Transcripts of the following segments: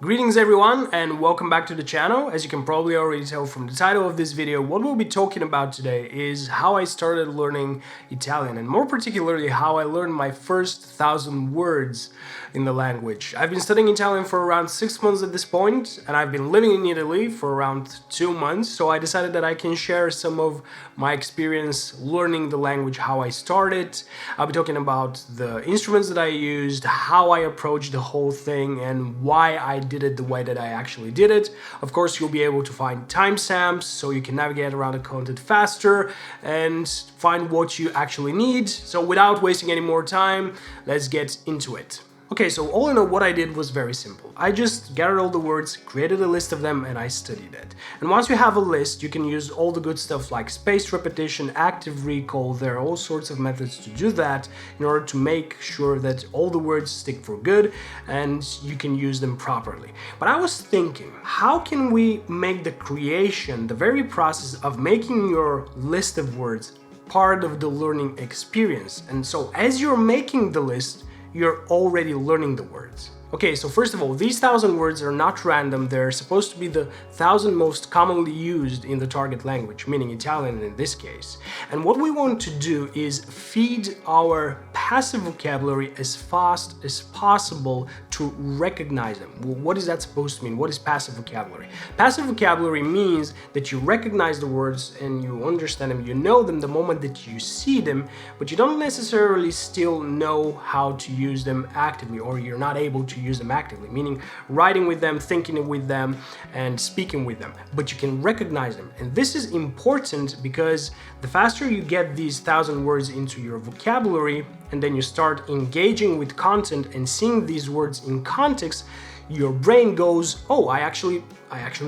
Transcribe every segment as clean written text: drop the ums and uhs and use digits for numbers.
Greetings everyone and welcome back to the channel. As you can probably already tell from the title of this video, what we'll be talking about today is how I started learning Italian, and more particularly how I learned my first 1,000 words in the language. I've been studying Italian for around 6 months at this point, and I've been living in Italy for around 2 months, so I decided that I can share some of my experience learning the language, how I started. I'll be talking about the instruments that I used, how I approached the whole thing, and why I did it the way that I actually did it. Of course, you'll be able to find timestamps so you can navigate around the content faster and find what you actually need. So without wasting any more time, let's get into it. Okay, so all in all, what I did was very simple. I just gathered all the words, created a list of them, and I studied it. And once you have a list, you can use all the good stuff like spaced repetition, active recall. There are all sorts of methods to do that in order to make sure that all the words stick for good and you can use them properly. But I was thinking, how can we make the creation, the very process of making your list of words, part of the learning experience? And so as you're making the list, you're already learning the words. Okay, so first of all, these 1,000 words are not random. They're supposed to be the 1,000 most commonly used in the target language, meaning Italian in this case. And what we want to do is feed our passive vocabulary as fast as possible to recognize them. Well, what is that supposed to mean? What is passive vocabulary? Passive vocabulary means that you recognize the words and you understand them, you know them the moment that you see them, but you don't necessarily still know how to use them actively, or you're not able to use them actively, meaning writing with them, thinking with them, and speaking with them. But you can recognize them. And this is important because the faster you get these 1,000 words into your vocabulary, and then you start engaging with content and seeing these words in context, your brain goes, oh, I actually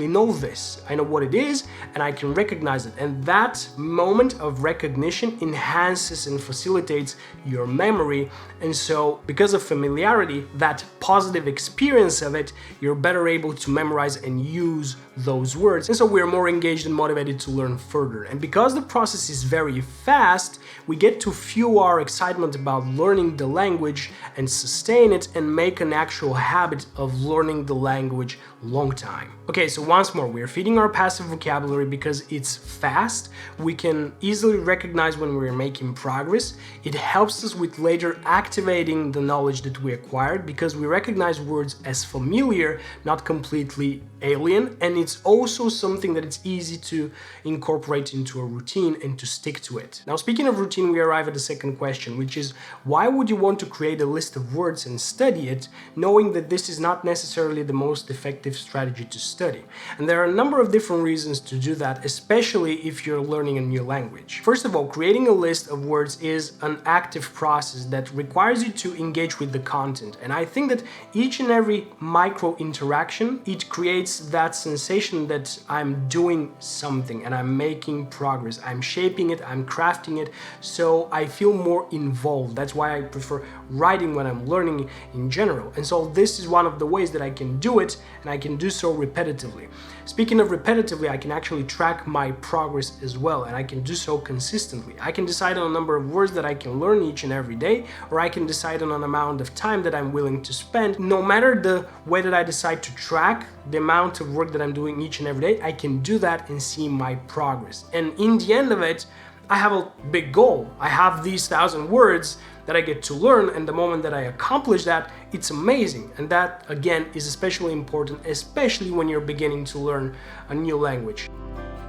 know this. I know what it is and I can recognize it. And that moment of recognition enhances and facilitates your memory. And so because of familiarity, that positive experience of it, you're better able to memorize and use those words. And so we're more engaged and motivated to learn further. And because the process is very fast, we get to fuel our excitement about learning the language and sustain it and make an actual habit of learning the language long time. Okay, so once more, we're feeding our passive vocabulary because it's fast. We can easily recognize when we're making progress. It helps us with later activating the knowledge that we acquired because we recognize words as familiar, not completely alien, and it's also something that it's easy to incorporate into a routine and to stick to it. Now, speaking of routine, we arrive at the second question, which is why would you want to create a list of words and study it, knowing that this is not necessarily the most effective strategy to study? And there are a number of different reasons to do that, especially if you're learning a new language. First of all, creating a list of words is an active process that requires you to engage with the content. And I think that each and every micro interaction, it creates that sensation that I'm doing something and I'm making progress. I'm shaping it, I'm crafting it, so I feel more involved. That's why I prefer writing when I'm learning in general. And so this is one of the ways that I can do it, and I can do so repetitively. Speaking of repetitively, I can actually track my progress as well, and I can do so consistently. I can decide on a number of words that I can learn each and every day, or I can decide on an amount of time that I'm willing to spend. No matter the way that I decide to track the amount of work that I'm doing each and every day, I can do that and see my progress. And in the end of it, I have a big goal. I have these 1,000 words that I get to learn, and the moment that I accomplish that, it's amazing. And that, again, is especially important, especially when you're beginning to learn a new language.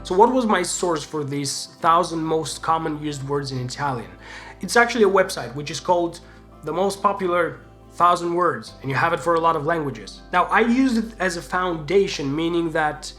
So what was my source for these 1,000 most common used words in Italian? It's actually a website which is called the most popular 1,000 words, and you have it for a lot of languages. Now, I used it as a foundation, meaning that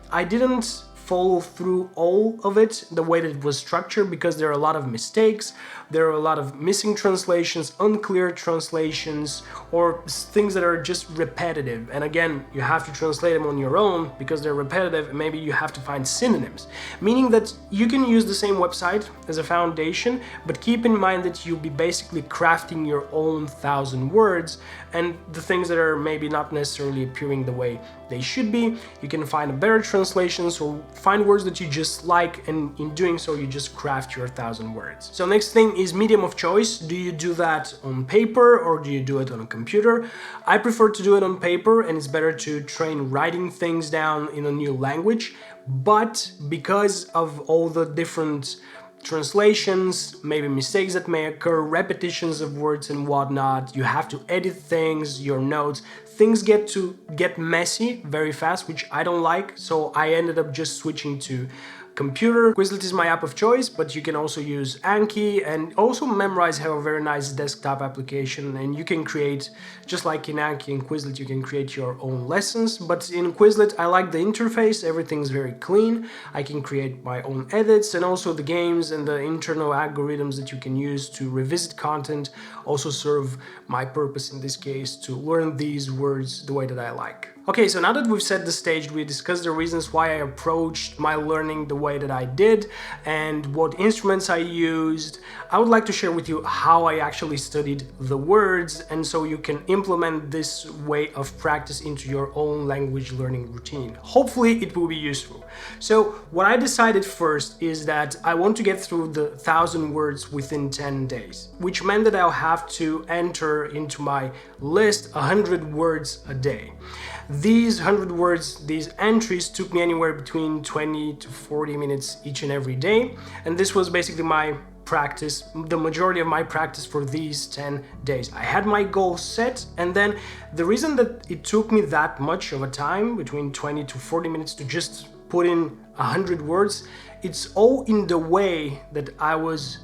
I didn't follow through all of it the way that it was structured because there are a lot of mistakes, there are a lot of missing translations, unclear translations, or things that are just repetitive. And again, you have to translate them on your own because they're repetitive, and maybe you have to find synonyms. Meaning that you can use the same website as a foundation, but keep in mind that you'll be basically crafting your own 1,000 words, and the things that are maybe not necessarily appearing the way they should be, you can find better translations or find words that you just like, and in doing so, you just craft your 1,000 words. So next thing is medium of choice. Do you do that on paper or do you do it on a computer? I prefer to do it on paper, and it's better to train writing things down in a new language. But because of all the different translations, maybe mistakes that may occur, repetitions of words and whatnot, you have to edit things, your notes, things get messy very fast, which I don't like, so I ended up just switching to computer. Quizlet is my app of choice, but you can also use Anki, and also Memrise have a very nice desktop application, and you can create, just like in Anki and Quizlet, you can create your own lessons. But in Quizlet, I like the interface, everything's very clean. I can create my own edits, and also the games and the internal algorithms that you can use to revisit content also serve my purpose in this case, to learn these words the way that I like. Okay, so now that we've set the stage, we discussed the reasons why I approached my learning the way that I did and what instruments I used. I would like to share with you how I actually studied the words, and so you can implement this way of practice into your own language learning routine. Hopefully it will be useful. So what I decided first is that I want to get through the 1,000 words within 10 days, which meant that I'll have to enter into my list 100 words a day. These 100 words, these entries took me anywhere between 20 to 40 minutes each and every day, and this was basically my practice, the majority of my practice for these 10 days. I had my goal set, and then the reason that it took me that much of a time, between 20 to 40 minutes, to just put in 100 words, it's all in the way that I was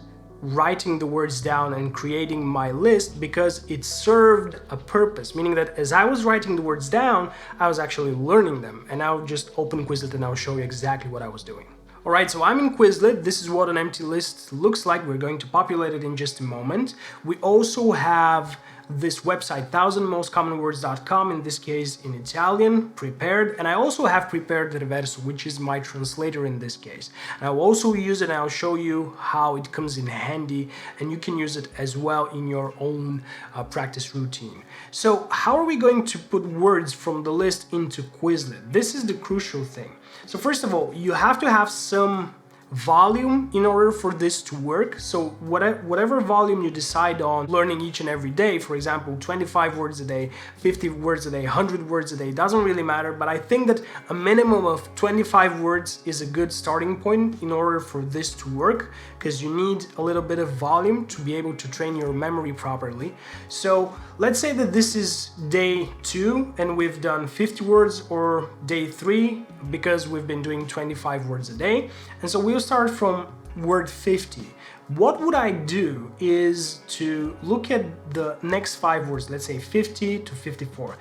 writing the words down and creating my list, because it served a purpose, meaning that as I was writing the words down, I was actually learning them. And I'll just open Quizlet and I'll show you exactly what I was doing. Alright, so I'm in Quizlet. This is what an empty list looks like. We're going to populate it in just a moment. We also have this website, 1000mostcommonwords.com, in this case in Italian, prepared, and I also have prepared Reverso, which is my translator in this case. And I'll also use it, and I'll show you how it comes in handy, and you can use it as well in your own practice routine. So how are we going to put words from the list into Quizlet? This is the crucial thing. So first of all, you have to have some volume in order for this to work. So whatever volume you decide on learning each and every day, for example 25 words a day, 50 words a day, 100 words a day, doesn't really matter, but I think that a minimum of 25 words is a good starting point in order for this to work, because you need a little bit of volume to be able to train your memory properly. So let's say that this is day 2 and we've done 50 words, or day 3 because we've been doing 25 words a day, and so we'll start from word 50. What would I do is to look at the next 5 words, let's say 50 to 54.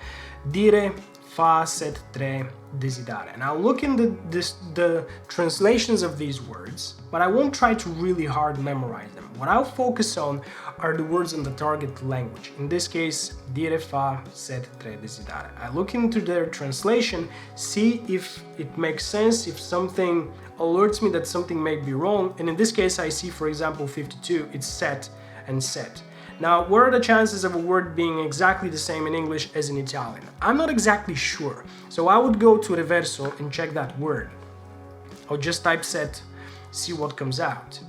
Dire, fa, set, tre, desidare. And I'll look in the translations of these words, but I won't try to really hard memorize them. What I'll focus on are the words in the target language. In this case, dire, fa, set, tre, desidare. I look into their translation, see if it makes sense, if something alerts me that something may be wrong. And in this case, I see, for example, 52, it's set and set. Now, what are the chances of a word being exactly the same in English as in Italian? I'm not exactly sure. So I would go to Reverso and check that word. I'll just type set, see what comes out.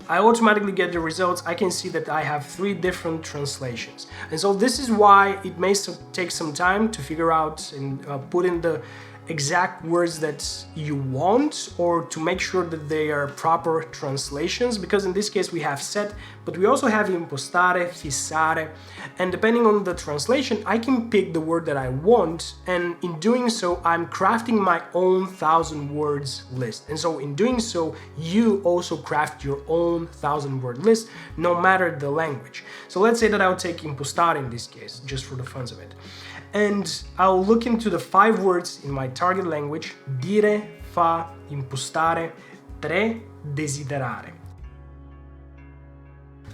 I automatically get the results. I can see that I have 3 different translations. And so this is why it may take some time to figure out and put in the exact words that you want, or to make sure that they are proper translations, because in this case we have set, but we also have impostare, fissare, and depending on the translation I can pick the word that I want, and in doing so I'm crafting my own 1,000 words list. And so in doing so you also craft your own 1,000 word list, no matter the language. So let's say that I'll take impostare in this case, just for the fun of it. And I'll look into the 5 words in my target language: dire, fa, impostare, tre, desiderare.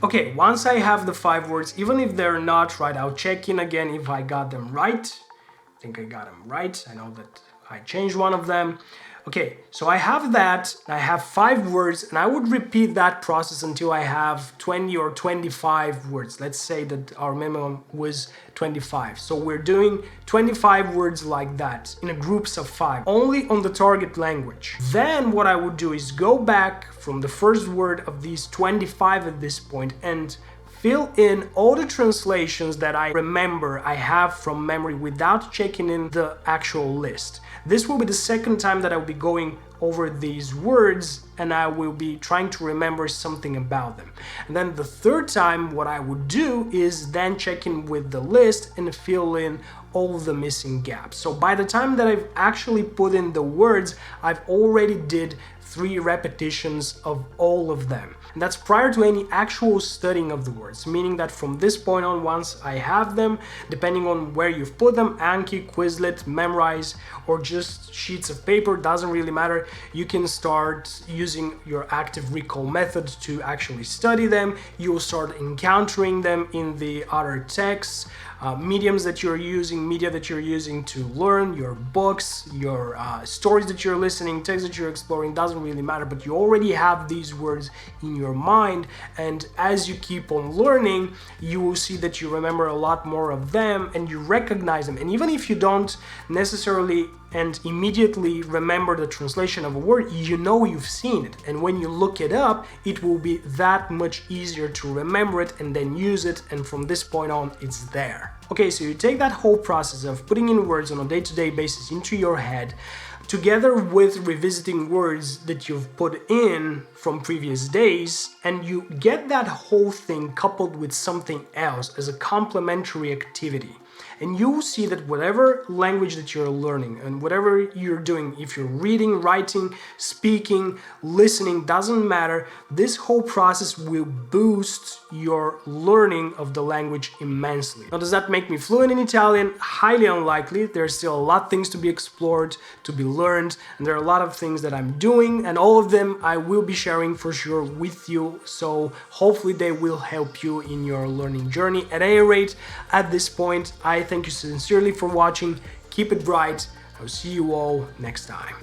Okay, once I have the 5 words, even if they're not right, I'll check in again if I got them right. I think I got them right. I know that I changed one of them. Okay, so I have that, I have 5 words, and I would repeat that process until I have 20 or 25 words. Let's say that our minimum was 25. So we're doing 25 words like that in groups of 5, only on the target language. Then what I would do is go back from the first word of these 25 at this point and fill in all the translations that I remember I have from memory without checking in the actual list. This will be the second time that I will be going over these words and I will be trying to remember something about them. And then the third time what I would do is then check in with the list and fill in all the missing gaps. So by the time that I've actually put in the words, I've already did 3 repetitions of all of them. And that's prior to any actual studying of the words, meaning that from this point on, once I have them, depending on where you've put them, Anki, Quizlet, Memrise, or just sheets of paper, doesn't really matter, you can start using your active recall method to actually study them. You'll start encountering them in the other texts, mediums that you're using, media that you're using to learn, your books, your stories that you're listening, texts that you're exploring, doesn't really matter, but you already have these words in your mind, and as you keep on learning, you will see that you remember a lot more of them and you recognize them. And even if you don't necessarily and immediately remember the translation of a word, you know you've seen it, and when you look it up, it will be that much easier to remember it and then use it, and from this point on, it's there. Okay, so you take that whole process of putting in words on a day-to-day basis into your head, together with revisiting words that you've put in from previous days, and you get that whole thing coupled with something else as a complementary activity. And you will see that whatever language that you're learning and whatever you're doing, if you're reading, writing, speaking, listening, doesn't matter, this whole process will boost your learning of the language immensely. Now, does that make me fluent in Italian? Highly unlikely. There's still a lot of things to be explored, to be learned, and there are a lot of things that I'm doing, and all of them I will be sharing for sure with you, so hopefully they will help you in your learning journey. At any rate, at this point, I thank you sincerely for watching. Keep it bright. I'll see you all next time.